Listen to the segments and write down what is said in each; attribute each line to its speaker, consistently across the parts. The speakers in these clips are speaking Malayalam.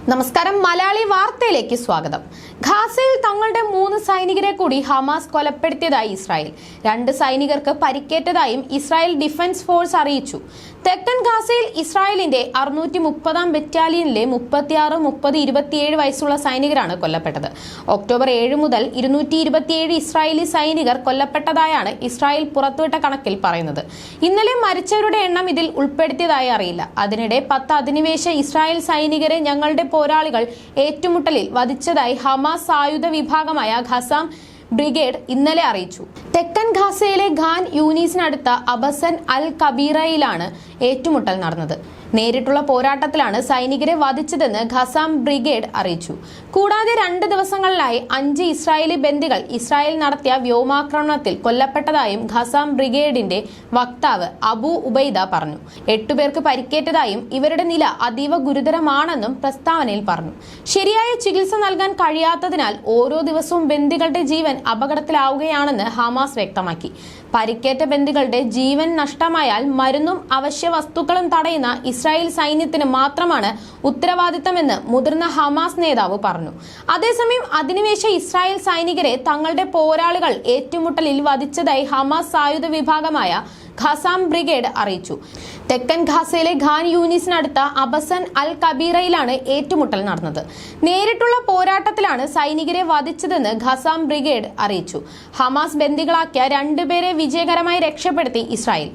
Speaker 1: നമസ്കാരം, മലയാളി വാർത്തയിലേക്ക് സ്വാഗതം. ഗാസയിൽ തങ്ങളുടെ 3 സൈനികരെ കൂടി ഹമാസ് കൊലപ്പെടുത്തിയതായി ഇസ്രായേൽ. 2 സൈനികർക്ക് പരിക്കേറ്റതായും ഇസ്രായേൽ ഡിഫൻസ് ഫോഴ്സ് അറിയിച്ചു. തെക്കൻ ഗാസയിൽ ഇസ്രായേലിന്റെ 630-ാം ബറ്റാലിയനിലെ 36, 30, 27 വയസ്സുള്ള സൈനികരാണ് കൊല്ലപ്പെട്ടത്. ഒക്ടോബർ 7 മുതൽ 227 ഇസ്രായേലി സൈനികർ കൊല്ലപ്പെട്ടതായാണ് ഇസ്രായേൽ പുറത്തുവിട്ട കണക്കിൽ പറയുന്നത്. ഇന്നലെ മരിച്ചവരുടെ എണ്ണം ഇതിൽ ഉൾപ്പെടുത്തിയതായി അറിയില്ല. അതിനിടെ 10 അധിനിവേശ ഇസ്രായേൽ സൈനികരെ ഞങ്ങളുടെ പോരാളികൾ ഏറ്റുമുട്ടലിൽ വധിച്ചതായി ഹമാസ് സായുധ വിഭാഗമായ ഖസാം ബ്രിഗേഡ് ഇന്നലെ അറിയിച്ചു. തെക്കൻ ഗാസയിലെ ഖാൻ യൂനീസിനടുത്ത അബസൻ അൽ കബീറയിലാണ് ഏറ്റുമുട്ടൽ നടന്നത്. നേരിട്ടുള്ള പോരാട്ടത്തിലാണ് സൈനികരെ വധിച്ചതെന്ന് ഖസാം ബ്രിഗേഡ് അറിയിച്ചു. കൂടാതെ 2 ദിവസങ്ങളിലായി 5 ഇസ്രായേലി ബന്ദികൾ ഇസ്രായേൽ നടത്തിയ വ്യോമാക്രമണത്തിൽ കൊല്ലപ്പെട്ടതായും ഖസാം ബ്രിഗേഡിന്റെ വക്താവ് അബു ഉബൈദ പറഞ്ഞു. 8 പേർക്ക് പരിക്കേറ്റതായും ഇവരുടെ നില അതീവ ഗുരുതരമാണെന്നും പ്രസ്താവനയിൽ പറഞ്ഞു. ശരിയായ ചികിത്സ നൽകാൻ കഴിയാത്തതിനാൽ ഓരോ ദിവസവും ബന്ദികളുടെ ജീവൻ അപകടത്തിലാവുകയാണെന്ന് ഹമാസ് വ്യക്തമാക്കി. പരിക്കേറ്റ ബന്ദികളുടെ ജീവൻ നഷ്ടമായാൽ മരുന്നും അവശ്യ വസ്തുക്കളും തടയുന്ന ഇസ്രായേൽ സൈന്യത്തിന് മാത്രമാണ് ഉത്തരവാദിത്തമെന്ന് മുതിർന്ന ഹമാസ് നേതാവ് പറഞ്ഞു. അതേസമയം അധിനിവേശ ഇസ്രായേൽ സൈനികരെ തങ്ങളുടെ പോരാളികൾ ഏറ്റുമുട്ടലിൽ വധിച്ചതായി ഹമാസ് സായുധ വിഭാഗമായ ഖസാം ബ്രിഗേഡ് അറിയിച്ചു. തെക്കൻ ഗാസയിലെ ഖാൻ യൂനീസിനടുത്ത അബസൻ അൽ കബീറയിലാണ് ഏറ്റുമുട്ടൽ നടന്നത്. നേരിട്ടുള്ള പോരാട്ടത്തിലാണ് സൈനികരെ വധിച്ചതെന്ന് ഖസാം ബ്രിഗേഡ് അറിയിച്ചു. ഹമാസ് ബന്ദികളാക്കിയ 2 പേരെ വിജയകരമായി രക്ഷപ്പെടുത്തി ഇസ്രായേൽ.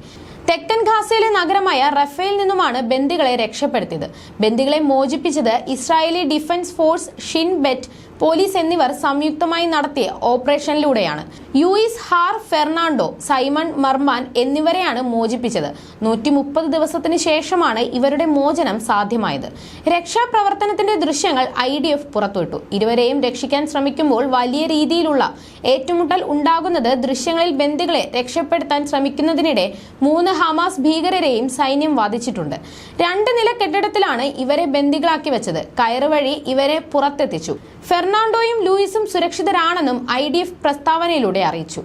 Speaker 1: തെക്കൻ ഗാസയിലെ നഗരമായ റഫേൽ നിന്നുമാണ് ബന്ദികളെ രക്ഷപ്പെടുത്തിയത്. ബന്ദികളെ മോചിപ്പിച്ചത് Israeli Defence Force, Shin Bet police എന്നിവർ സംയുക്തമായി നടത്തിയ ഓപ്പറേഷനിലൂടെയാണ്. യുയിസ് ഹാർ ഫെർണാണ്ടോ, സൈമൺ മർമാൻ എന്നിവരെയാണ് മോചിപ്പിച്ചത്. 130 ദിവസത്തിന് ശേഷമാണ് ഇവരുടെ മോചനം സാധ്യമായത്. രക്ഷാപ്രവർത്തനത്തിന്റെ ദൃശ്യങ്ങൾ IDF പുറത്തുവിട്ടു. ഇരുവരെയും രക്ഷിക്കാൻ ശ്രമിക്കുമ്പോൾ വലിയ രീതിയിലുള്ള ഏറ്റുമുട്ടൽ ഉണ്ടാകുന്നത് ദൃശ്യങ്ങളിൽ ബന്ദികളെ രക്ഷപ്പെടുത്താൻ ശ്രമിക്കുന്നതിനിടെ 3 ഹമാസ് ഭീകരരെയും സൈന്യം വധിച്ചിട്ടുണ്ട്. 2 നില കെട്ടിടത്തിലാണ് ഇവരെ ബന്ദികളാക്കി വെച്ചത്. കയറ് വഴി ഇവരെ പുറത്തെത്തിച്ചു. ഫെർണാണ്ടോയും ലൂയിസും സുരക്ഷിതരാണെന്നും IDF പ്രസ്താവനയിലൂടെ അറിയിച്ചു.